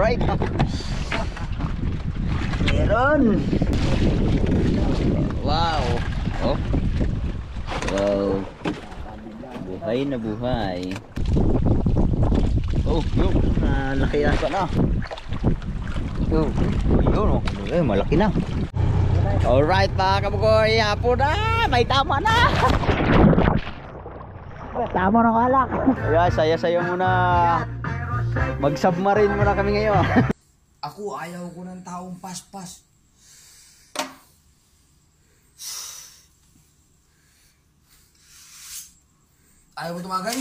Alright. Meron. Wow. Oh. Wow. Buhay na buhay. Oh, yun. Laki yata na. Yun. Yun, oh. Malaki na. Alright mga kabugoy. Hapon na. May tama na. Tama ng alak. Ayan, saya-saya muna. Mag-submarine muna kami ngayon. Ako ayaw ko ng taong paspas. Ayaw mo tumagay?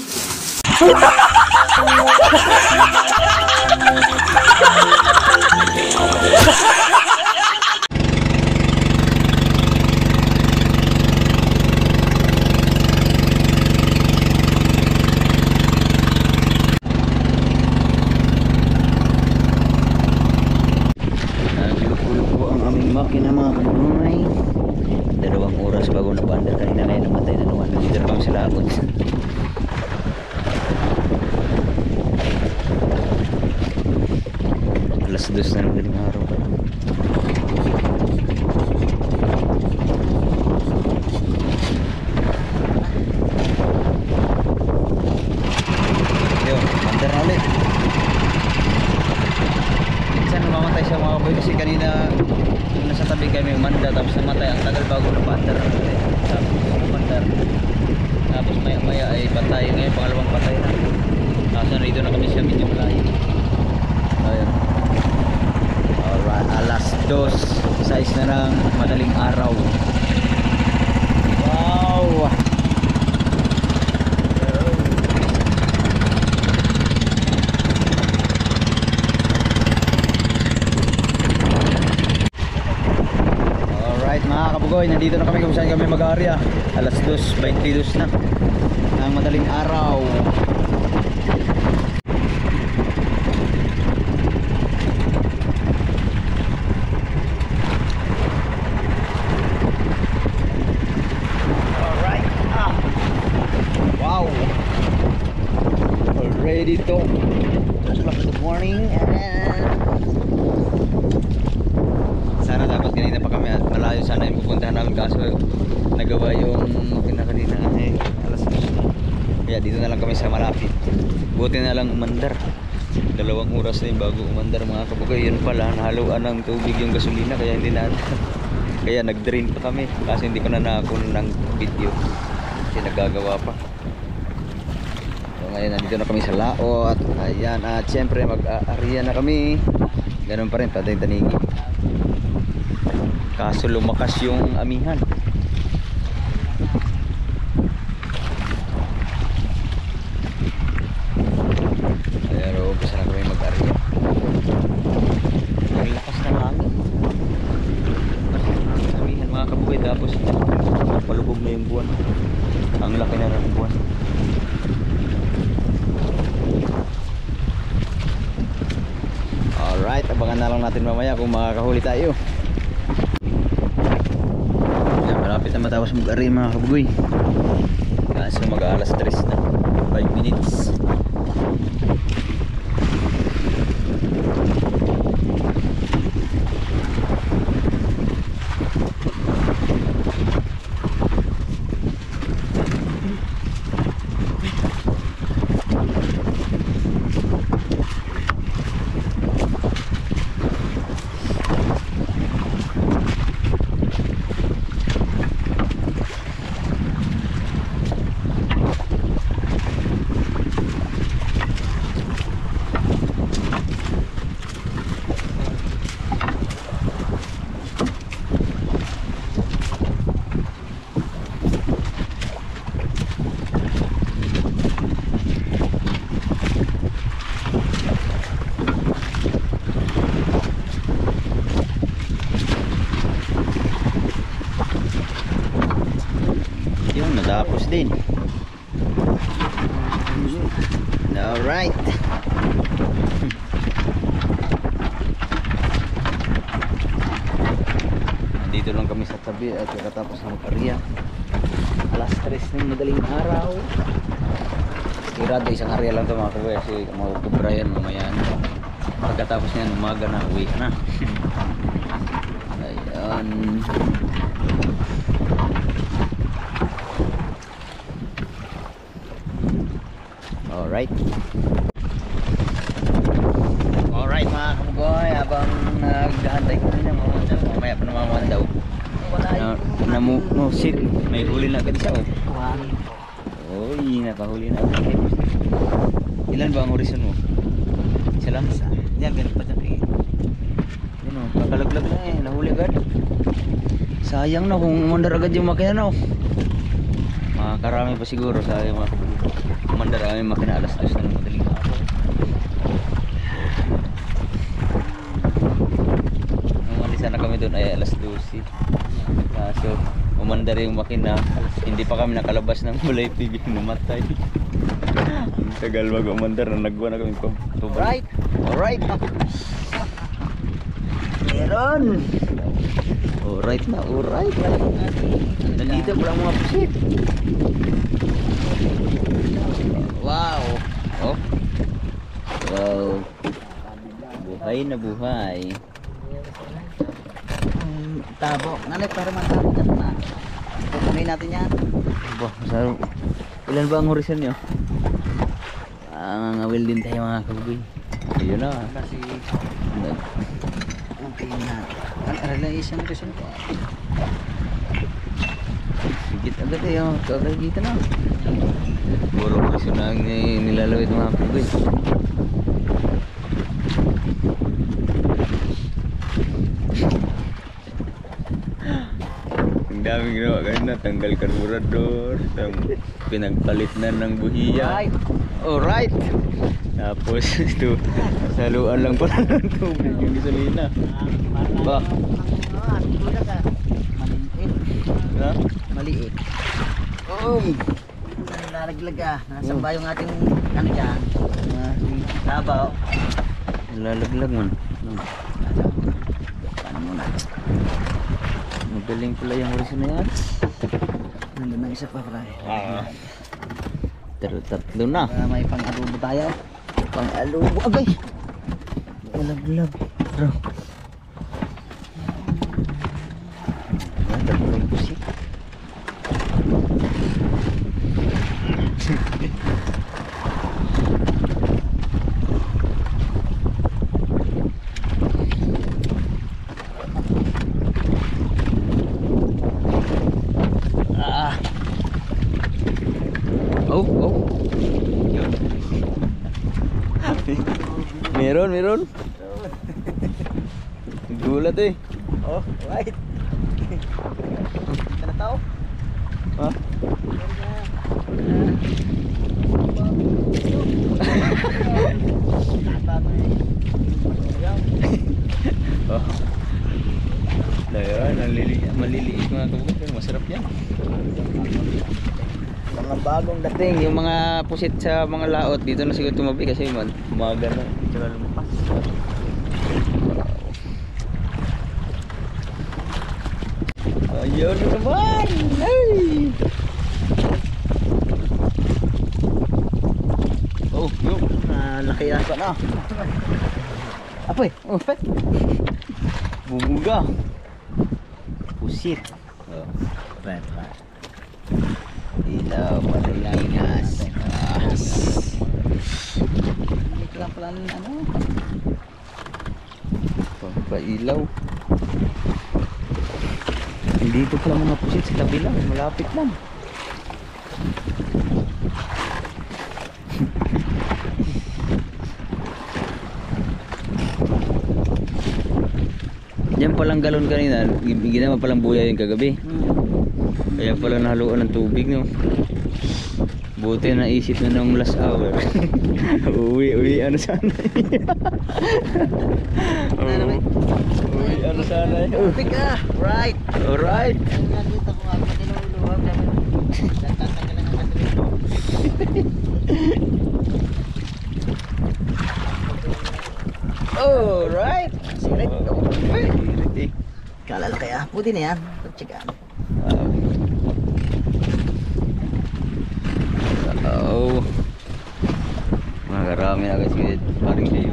Makina mga kabugoy. 2 oras bago napanda. Kanina na yun namatay na naman. Nandito na kami sa laot. Alas 2 na ng galing araw pa lang. Yun, panda na ulit. Minsan namamatay siya mga kabugoy kasi kanina nasa tabi kami umanda tapos namatay. Ang tagal bago na paandar tapos umandar tapos maya maya ay patay. Ngayon pangalawang patay na. Kaso narito na kami siya medyo malayo. Ayun. Alright, alas 2 size na ng madaling araw. Wow. Mga kabugoy, nandito na kami kung saan kami mag-aarya. Alas 2:22 na ng madaling araw. Alright. Wow. Already to. Good morning. Sana dapat kanina pa kami at malayo sana yung pupuntahan namin kaso nagawa yung kinakanina alas 10 na. Kaya dito na lang kami sa malapit. Buti na lang umandar. 2 oras na yung bago umandar mga kabugoy. Yun pala nahaluan ng tubig yung gasolina kaya hindi na kaya nag-drain pa kami kasi hindi ko na nakakun ng video kasi nagagawa pa. So ngayon nandito na kami sa laot. Ayan at syempre mag-aarya na kami. Ganun pa rin patay tanigi. Kaso lumakas yung amihan. Ayan o, gusto na kami mag-arya. Ang lakas ng hangin. Amihan mga kabugoy. Tapos palubog na yung buwan. Ang laki na ng buwan. Alright, abangan na lang natin mamaya kung makakahuli tayo. Malapit na matapos mag-ari mga kabugoy. Kaso mag-alas 3 na 5 minutes. Natapos din. Alright. Dito lang kami sa tabi at katapos ng mag-arya. Alas 3 ng madaling araw. Sigurado isang area lang ito mga kuya kasi mauubra yan mamaya. Pagkatapos niyan, umaga na, uwi ka na. Ayan. Alright. Alright mga kabugoy, habang naghahantay ko rin mga mandar, mamaya pa naman mga daw. Sit, may huli na agad siya oh. Uy, nakahuli na agad. Ilan ba ang horizon mo? Isa lang? Yan, ganun pa dyan eh. Yan o, kakalaglag na eh, nahuli agad. Sayang na kung umandar agad yung makina na oh. Makakarami pa siguro, sayang mga kabugoy. Umandar ang makina alas 2 na ng madaling hapon. Sana kami doon ay alas 12. So, umandar yung makina. Hindi pa kami nakalabas ng Bulay TV, namatay. Ang tagal mag-umandar na nagwa na kami ko. Alright. Alright. Meron. Alright na, alright. Nandito pala mga pusit. Wow. Oh. Wow. Buhay na buhay. Tabo. Nanay, para matabo ka na. Tutuloy natin yan. Ba, masarap. Ilan ba ang horizon nyo? Ngawil din tayo mga kabugoy. Ayun na. Kasi, okay na. Aral isang horizon ko. Sigit agad eh. Kagad dito na. Puro horizon na ang nilalawit mga kabugoy. Ang daming ginawa kanina, tanggal karburador, pinagpalit na ng buhiya. Alright. Tapos ito, saluan lang pala ng tubig yung gasolina. Ba? Maliit. Ha? Maliit. Oh! Lalaglag ah. Nasaan ba yung ating ano dyan? Tabaw. Lalaglag man. Paano muna? Magaling pala yung horizon na yan. Nandun na isa pa, pare. Tatlo na. Para may pang-alubo tayo. Pang-alubo. Agay! Lalaglag. Bro. Tatlong pusit. Oh. Meron. Gulat eh. Oh, right. Kana tao? Ha? Oh. Dayan, maliliit mga kabugoy, masarap yan. Mga bagong dating, yung mga pusit sa mga laot dito na siguro tumabi kasi umaga na, tsaka lumpas. Ayun naman! Hey! Oh, yun. Laki yan. Saan na? Apoy, oh, pet. Bumuga. Pusit. Oh. Pet. Ilaw, patalingas. Ito lang pala ng ano. Pampailaw. Dito pala mga pusit sa tabi lang, malapit lang. Diyan palang galon kanina, ginawa palang buya yung kagabi. Kaya pala nahaluan ng tubig no. Buti na isip na ng last hour. Uwi ano sana. Uwi ano sana. Tubig ka, right. Alright. Nakita ko ako tinululuwag namin. Tatanggalan ng gasolina. Alright. Sirit. Kalala kaya, puti na yan. Pagtsagaan. Oh. Mga Marami na kasi paring kayo.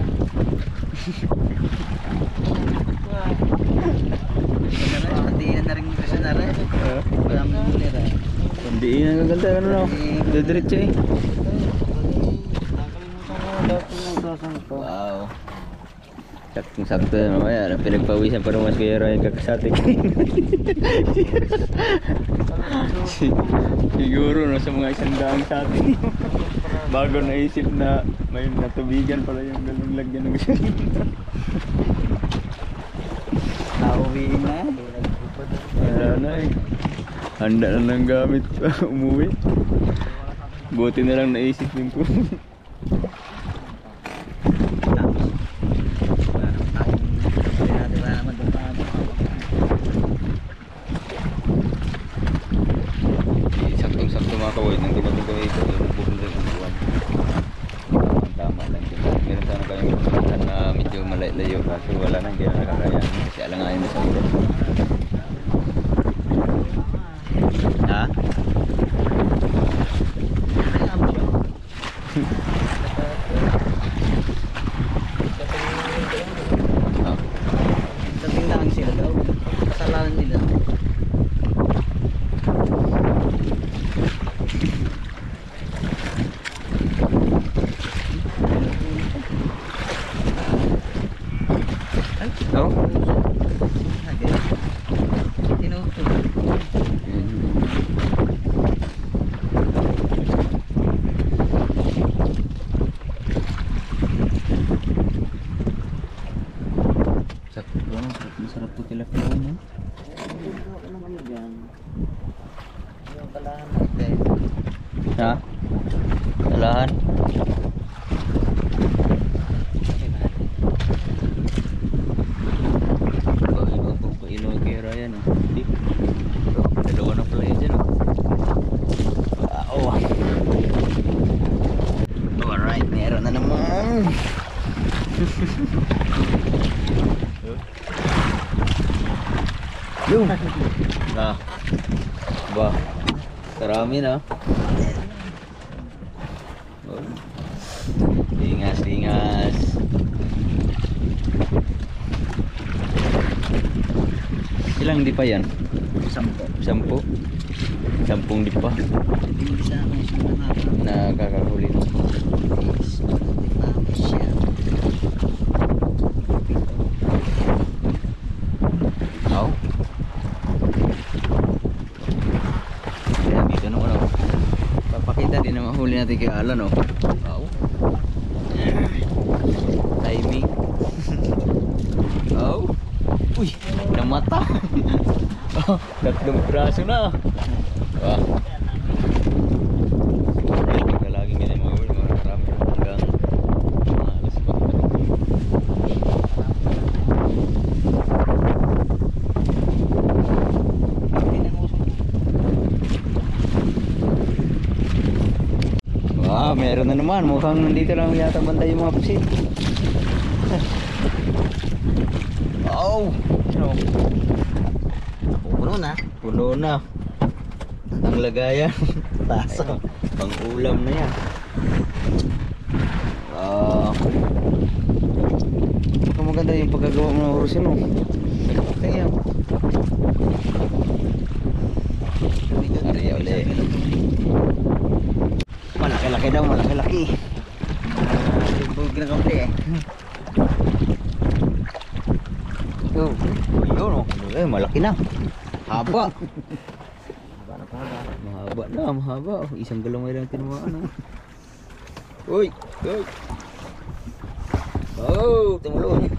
Pandiin na rin kasi na rin. Walang mulira. Pandiin ang gaganda ano no. Diretso eh. Wow. Saktong-sakto na mamaya. Pinagpawisan pa naman si Ryan kakasatik. Siguro no, sa mga 100 sa atin. Bago naisip na may natubigan pala yung ganung lagyan ng gasolina. Nauwi na. Wala na eh. Handa na ng gamit pa umuwi. Buti na lang naisip din po. Saktong-sakto mga kawoy, nang dumating kami ito, yung pupunta yung buwan. Tama lang din. Meron sana kayong pupuntahan na medyo malayo kasi wala na, hindi na nakakaya. Kasi alanganin na sa ulo. Ha? Sabi lang sila daw. Kasalanan nila. Oh? Tinuto. Masarap to tilapia no? Ha? Salahan? Ibang pong pailaw kay Ryan oh. Hindi. Dalawa na pala yun dyan oh. Wow. Alright, meron na naman. Yung na ba karami na lingas ilang di pa yan? 10 10 di pa Hindi sa akin siya nakakahuli na oh kaya dito nung ano papakita din na mahuli natin kay Alan oh. Wow. Timing. Oh. Uy, namata. Oh, 3 piraso na. Wah. Hindi lagi ganyan mga huli, mga marami hanggang mga alas 4. Wow, meron na naman. Mukhang nandito lang yata banda yung mga pusit. Oh! No. Puno na. Puno na. Ang lagayan. Taso. Pang ulam na yan. Mukhang maganda yung pagkagawa ng orusin mo. Tingnan. Ari ulit. Malaki-laki daw, malaki-laki. Yung ginagampi eh. Yo, yun oh. Malaki na. Haba. Mahaba na, mahaba. Isang galamay lang tinumaan oh. Uy, uy. Oh, tumulong.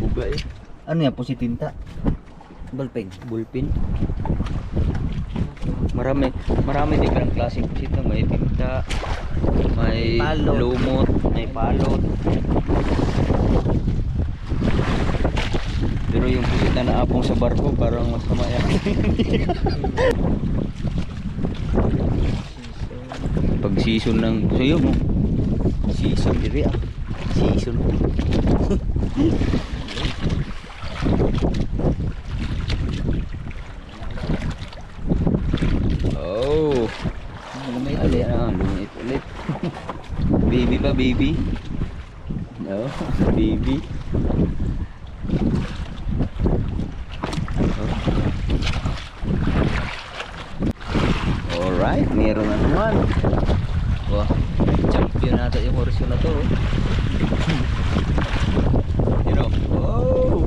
Buga eh. Ano yan po si tinta? Ballpen. Bullpen. Marami din kang klaseng pusita. May tinta, may Palot. lumot, may palot. Pero yung pusita na apong sa barko parang mas kamaya. Pag season ng sayo mo. Season diri ah. Season. Baby pa, baby. No, baby. Alright, meron na naman. Wah, champion natin yung horizon na to. You know, oh,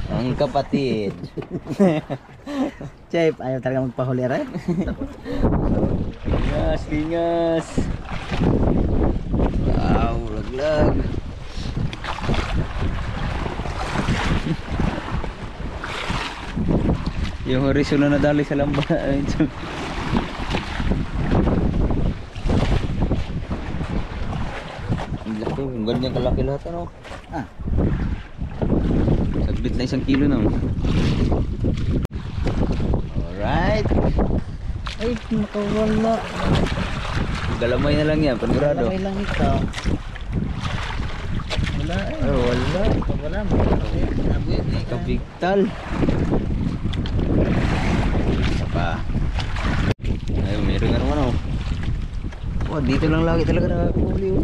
ang kapatid. Chef, ayaw talaga magpahuli rin. Lingas, lingas. Wow, laglag. Yung horizon na nadali sa lamba. Ang laki, yung ganyan kalaki lahat ano. Ah, Saglit na 1 kilo na. Alright. ay, nakawala. Galamay na lang yan, panigurado. May lang ito. Wala eh. Ay, wala. Wala mo. Sinabi yun eh. Kapiktal. Isa pa. Ayun, meron na naman oh. Wow, dito lang lagi talaga nakakahuli oh.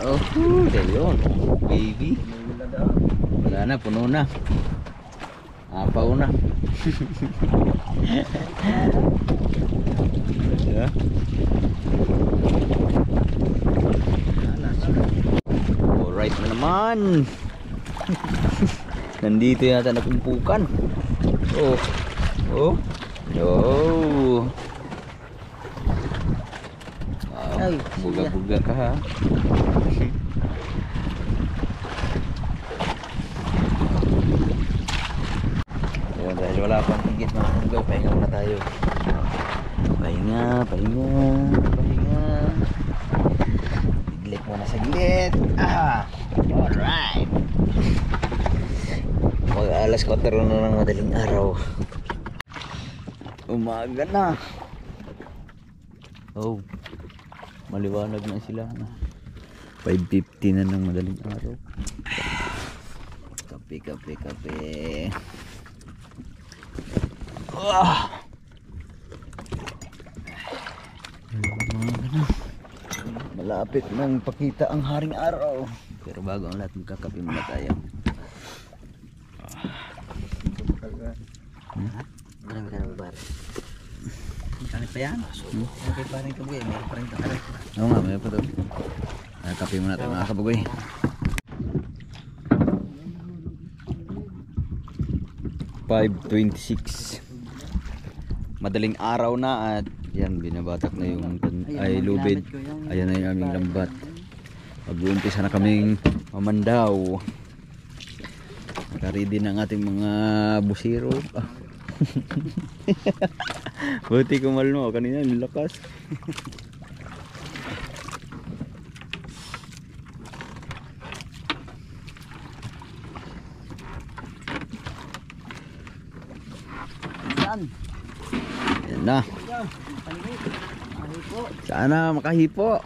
Oh, yun. Baby. Wala na, puno na. Apaw na. Yeah. Alright na naman. Nandito yata nakumpukan. Oh. Oh. Oh. Wow. Ay, Buga-buga ka ha. Ayun, dahil wala pang higit mga hanggaw, pahinga muna tayo. Pahinga, pahinga, pahinga. Biglik muna saglit. Alright. Mag alas 4 na ng madaling araw. Umaga na. Oh, maliwanag na sila. 5:50 na ng madaling araw. Kape, kape, kape. Umaga na. Malapit nang pakita ang haring araw. Pero bago ang lahat, magkakape muna tayo. Marami ka ng bar. Kanit pa yan? Okay pa rin kabuhay. Meron pa rin kakarit. Oo nga, may pa ito. Kape muna tayo mga kabugoy. 5:26. Madaling araw na at yan, binabatak na yung ay lubid. Ayan na yung aming lambat. Mag-uumpisa na kaming mamandaw. Nakaready na ang ating mga busiro. Buti kumalmo kanina, nilakas. Saan? Yan na. Sana makahipo.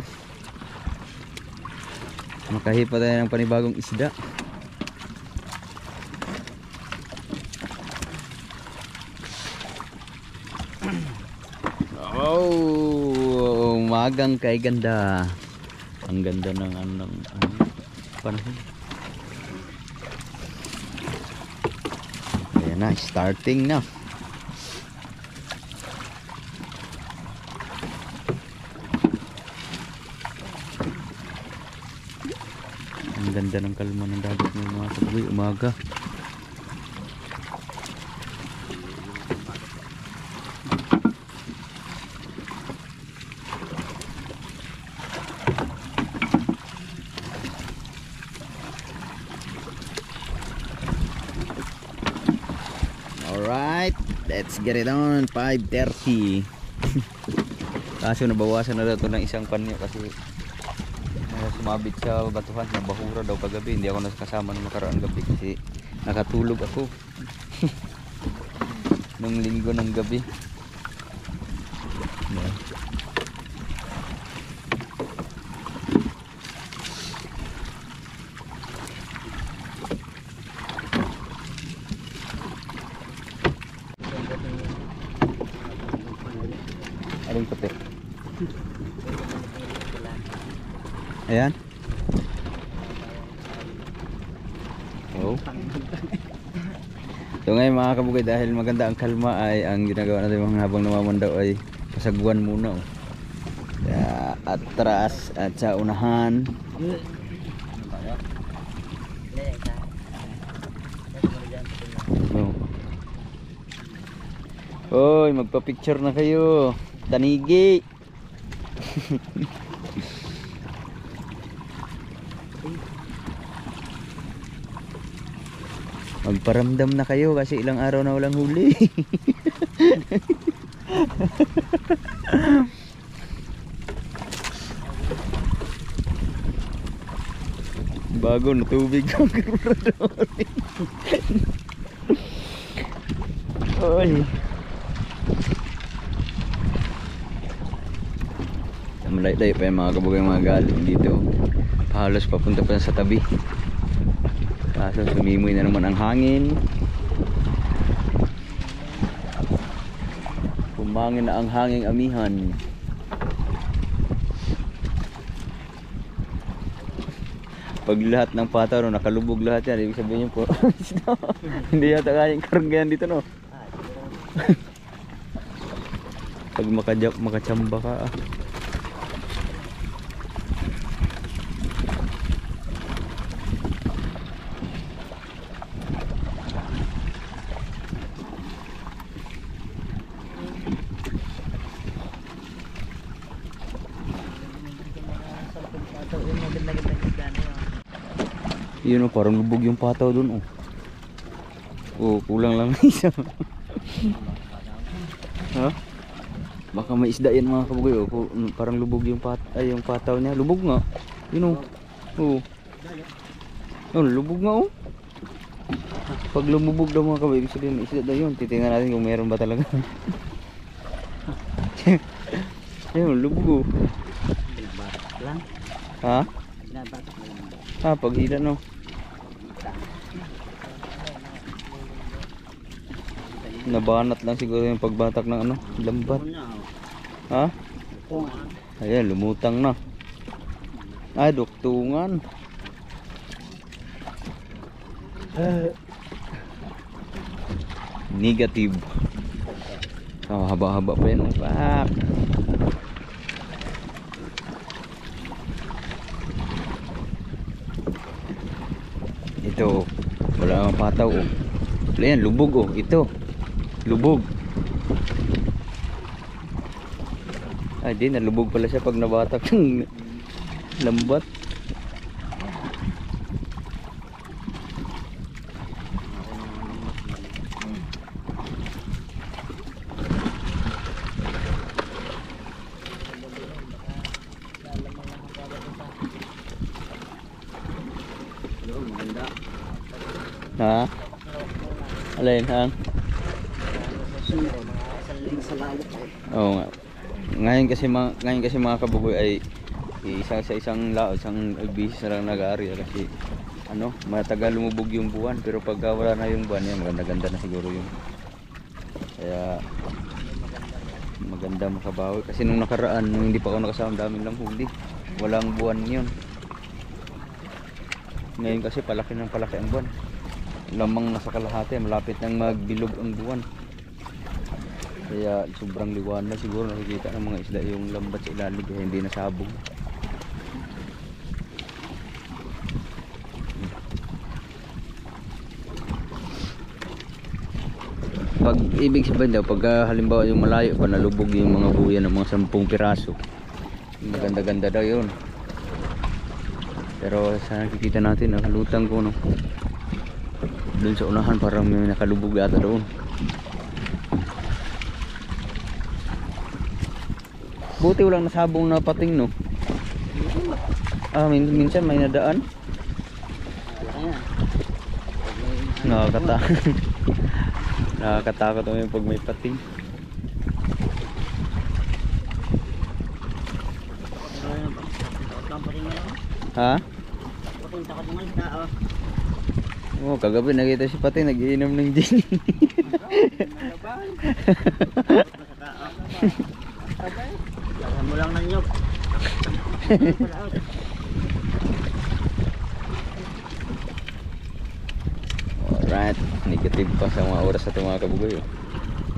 Makahipo tayo ng panibagong isda. Oh, umagang kay ganda. Ang ganda ng anong panahon. Ayan na, starting na. Ang ganda ng kalma ng dagat ng mga kabugoy, umaga. Alright, let's get it on. 5:30. Kaso nabawasan na daw ito ng isang panyo kasi sumabit sa batuhan na bahura daw kagabi. Hindi ako nakasama nung nakaraang gabi kasi nakatulog ako nung linggo ng gabi. rin puti. Ayan. Oh. So ngayon mga kabugay, dahil maganda ang kalma ay ang ginagawa natin mga habang namamandaw ay pasagwan muna. Oh. Kaya atras at sa unahan. Oh. Hoy, magpa-picture na kayo. Tanigi. Magparamdam na kayo kasi ilang araw na walang huli. Bago na tubig ang karurador. Oy. Malay-lay pa yung mga kabugay mga galing dito. Halos papunta pa sa tabi. Kaso sumimoy na naman ang hangin. Kumangin na ang hanging amihan. Pag lahat ng pataw no, nakalubog lahat yan, ibig sabihin po hindi yata kayang kargayan dito no. Pag makachamba ka yun o, parang lubog yung pataw dun o. Oh, kulang lang isa. Ha? Baka may isda yan mga kabugoy o. Parang lubog yung yung pataw niya. Lubog nga. Yun o. Oo. Oh, lubog nga o. Pag lumubog daw mga kabugoy, ibig sabihin may isda daw yun. Titingnan natin kung meron ba talaga. Yun, lubog o. Lang. Ha? Ah, paghila no. Nabanat lang siguro yung pagbatak ng ano, lambat. Ha? Ayan, lumutang na. Ay, duktungan. Negative. Oh, haba-haba pa yun. Pak. Ito, wala namang pataw oh. Ayan, lubog oh, ito. Lubog. Ay, di nalubog pala siya pag nabatak ng lambat. Ha? Alin hang? Oo nga. Ngayon kasi mga kabugoy ay isa sa isang bisis na lang nag-aari kasi ano, matagal lumubog yung buwan pero pagka wala na yung buwan yan, maganda na siguro yun. Kaya maganda makabawi kasi nung nakaraan, nung hindi pa ako nakasama, daming lang huli. Walang buwan yun. Ngayon kasi palaki ng palaki ang buwan. Lamang nasa kalahati, malapit nang magbilog ang buwan. Kaya sobrang liwanag siguro nakikita ng mga isda yung lambat sa ilalim kaya hindi nasabog. Pag ibig sabihin daw, pag halimbawa yung malayo pa nalubog yung mga buya ng mga 10 piraso, maganda-ganda daw yun. Pero sa nakikita natin, nakalutang ko no. Doon sa unahan parang may nakalubog ata doon. Buti walang nasabong na pating no. Ah, minsan may nadaan. Nakakatakot naman pag may pating. Ha? Oh, kagabi nakita si Pati nag-iinom ng gin. Alam mo lang ng nyog. Alright, negative pa sa mga oras natin mga kabugoy.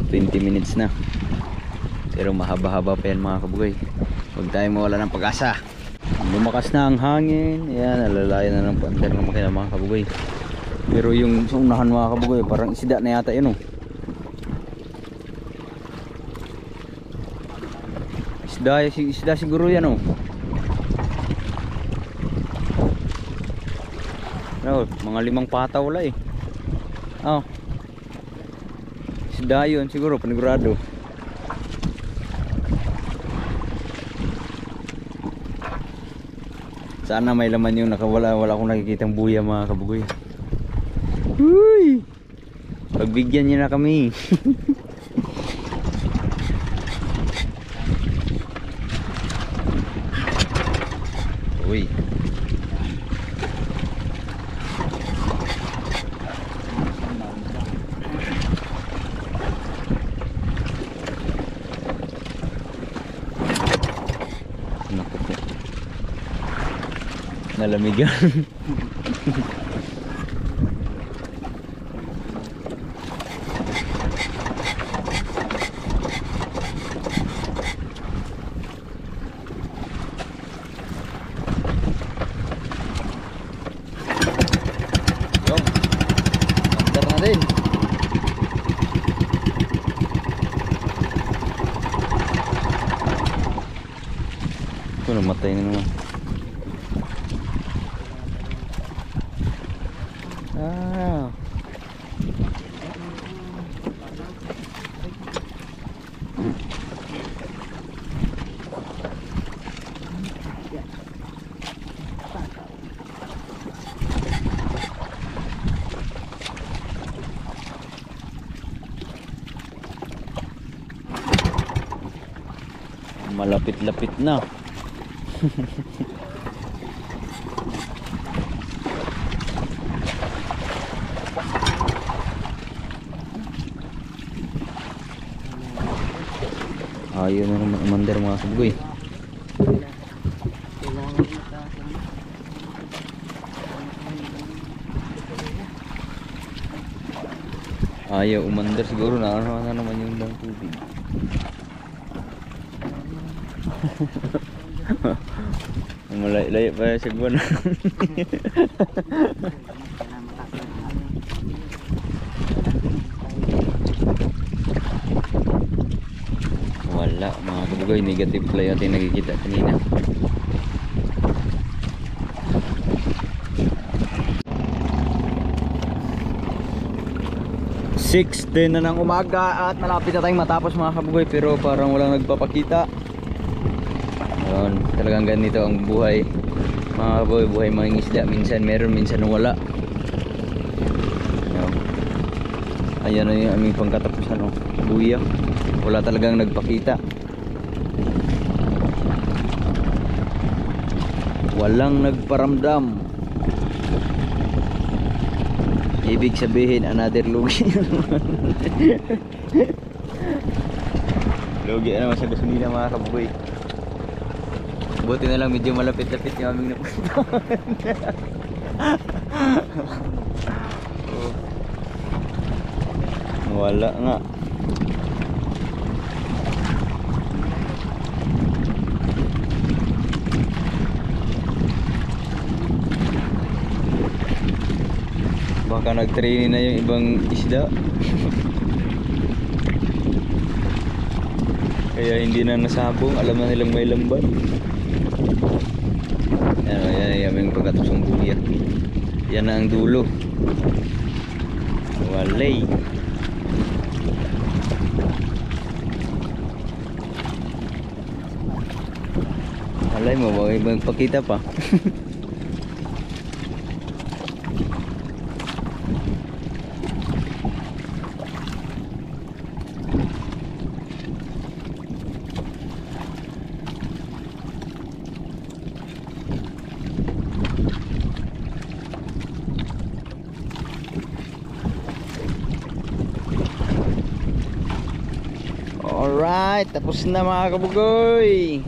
20 minutes na. Pero mahaba-haba pa yan mga kabugoy. Huwag tayong mawala ng pag-asa. Lumakas na ang hangin. Ayan, alalayan na ng paandar ng makina mga kabugoy. Pero yung sa unahan mga kabugoy, parang isda na yata yun, oh. Isda siguro yan, oh. No, mga 5 pataw wala eh. Oh. Isda yun siguro, panigurado. Sana may laman yung nakawala. Wala akong nakikitang buya mga kabugoy. Uy! Pagbigyan niyo na kami. Uy. Naku po. Nalamigan. Yo. Andar na din. Ito namatay na naman. Ah. Malapit-lapit na. Ayaw na naman umandar mga kabugoy. Ayaw umandar siguro na naman yung lang tubig. Malay-lay pa sa buwan. Wala mga kabugoy, negative play ating nakikita kanina. Six 10 na ng umaga at malapit na tayong matapos mga kabugoy, pero parang walang nagpapakita. Ayun, talagang ganito ang buhay mga kabugoy, buhay mga isda. Minsan meron, minsan wala. Ayan na yung aming pangkatapusan, oh. Buya, wala talagang nagpakita. Walang nagparamdam. Ibig sabihin another lugi. Lugi naman sa gasolina mga kabugoy. Buti na lang medyo malapit-lapit yung aming napuntahan. Wala nga. Baka nag-training na yung ibang isda. Kaya hindi na nasabong. Alam na nilang may lambat. Yan yung aming pagkatusong buya. Yan na ang dulo. Walay. Alay mo, magpakita pa. Alright, tapos na mga kabugoy.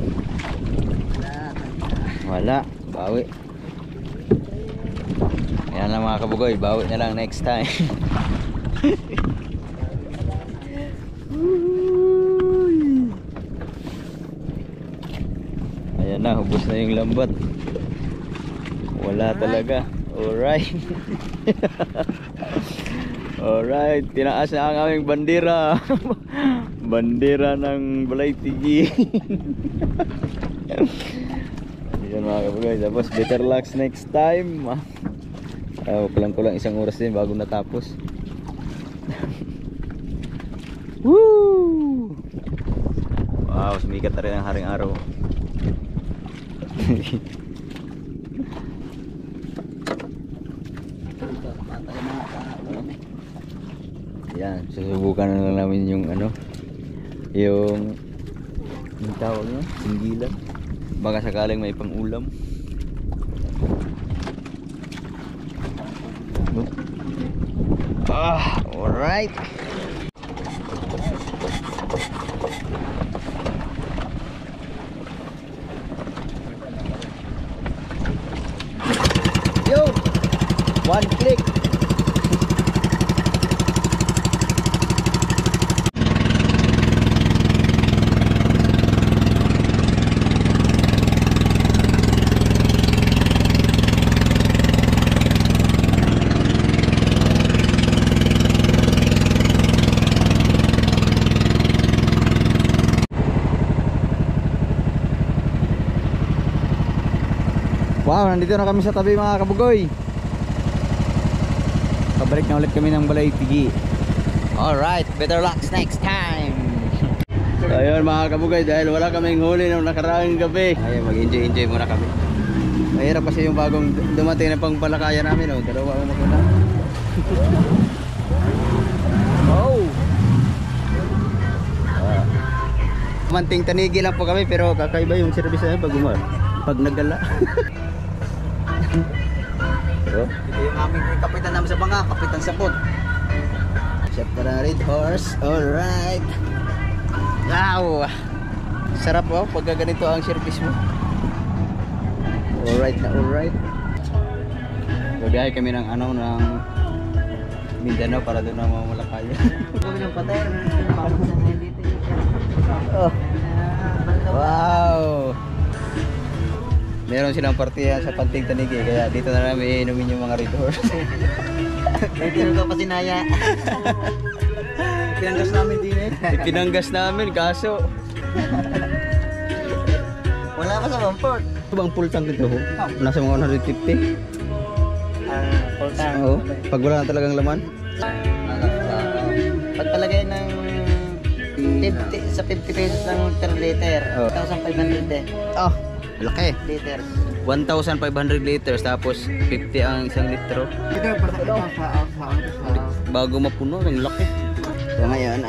Wala, bawi. Ayan lang mga kabugoy, bawi na lang next time. Ayan na, hubos na yung lambat. Wala talaga. Alright. Alright, tinaas na ang aming bandera. Bandera ng Balaytigi. Ayan mga kabugay. Tapos better luck next time. Kulang-kulang isang oras din bago natapos. Woo! Wow, sumikat na rin ang haring araw. Yan, susubukan na lang namin yung yung tawag nyo, singgilan. Baka sakaling may pang-ulam. Alright. Yo! One click. Wow, nandito na kami sa tabi mga kabugoy. Pabalik na ulit kami ng Balaytigi. Alright, better luck next time. So ayun mga kabugoy, dahil wala kaming huli nung nakaraang gabi, ayun, mag-enjoy muna kami. Mahirap kasi yung bagong dumating na pangpalakayan namin. Dalawa ako makuna. Oh! Manting tanigi lang po kami, pero kakaiba yung service namin pag nagala. Ito yung aming kapitan namin sa banga, kapitan sapot. Chef na red horse. Alright. Wow, sarap pagka ganito ang service mo. Alright na alright. Gabiyahe kami ng ng Mindanao para doon na Malacaya. Wow, meron silang partiya sa Panting Tanigi, kaya dito na namin inumin yung mga red horse. Dito ka pa sinaya. Pinanggas namin din Pinanggas namin kaso Wala pa sa Bamport. ito bang full tank ito? Nasa mga 150? Full tank. Oo, pag wala na talagang laman. Pagpalagay ng 50 sa 50 pesos lang per liter. 1,500 eh. Laki. Liters. 1,500 liters tapos 50 ang isang litro. Bago mapuno, ang laki. So ngayon,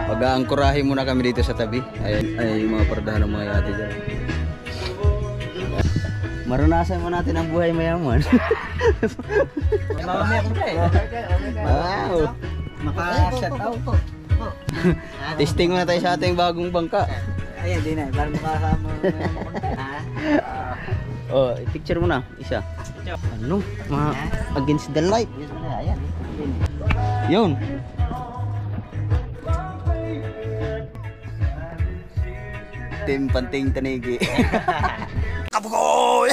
pag-aangkurahin muna kami dito sa tabi. Ayun, ay yung mga paradahan ng mga yate dyan. Maranasan mo natin ang buhay mayaman. Mamamaya ko eh. Wow! Maka-shut out. Testing muna tayo sa ating bagong bangka. Ayan, di na. Para makasama. Oh, picture mo na, isa. Ano? Mga against the light. Ayan. Yun. Team Panting Tanigi. Kabugoy!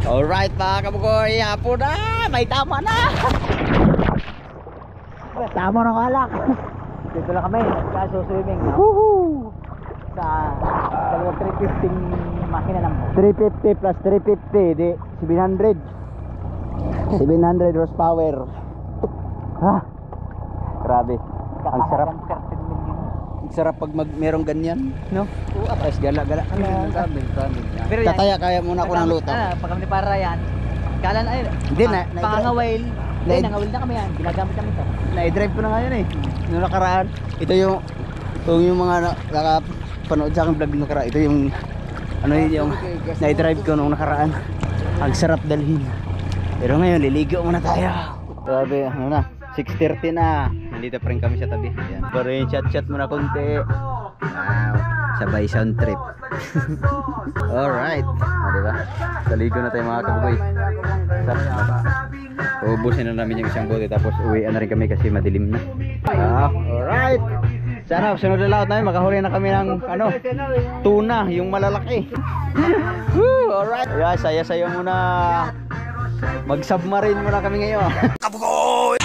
Alright mga kabugoy, hapo na! May tama na! Tama ng alak. Dito lang kami. Kaso swimming. Woohoo! Sa dalawang 350 makina lang po. 350 plus 350, di 700. 700 horsepower. Ha? Grabe. Ang sarap. Ang sarap pag merong ganyan, no? Tapos gala-gala. Pero yan, Tataya muna ako ng luto. Pag kami para yan, kalan ay, Hindi na. pangangawil. Hindi, nangawil na kami yan. Ginagamit kami ito. Na-drive ko na ngayon eh. Noong nakaraan. Ito yung mga nakapanood sa aking vlog nung nakaraan. Ito yung na-drive ko noong nakaraan. Ang sarap dalhin. Pero ngayon, liligo muna tayo. Sabi, ano na, 6:30 na. Nandito pa rin kami sa tabi. Yan. Pero yung chat-chat muna konti. Wow, sabay sound trip. Alright. Diba? Saligo na tayo mga kabugoy. Ubusin na namin yung isang bote tapos uwian na rin kami kasi madilim na. Alright. Sana sunod na lahat namin makahuli na kami ng ano, tuna, yung malalaki. Woo, alright. Yeah, saya-saya muna. Mag-submarine muna kami ngayon. Kabugoy!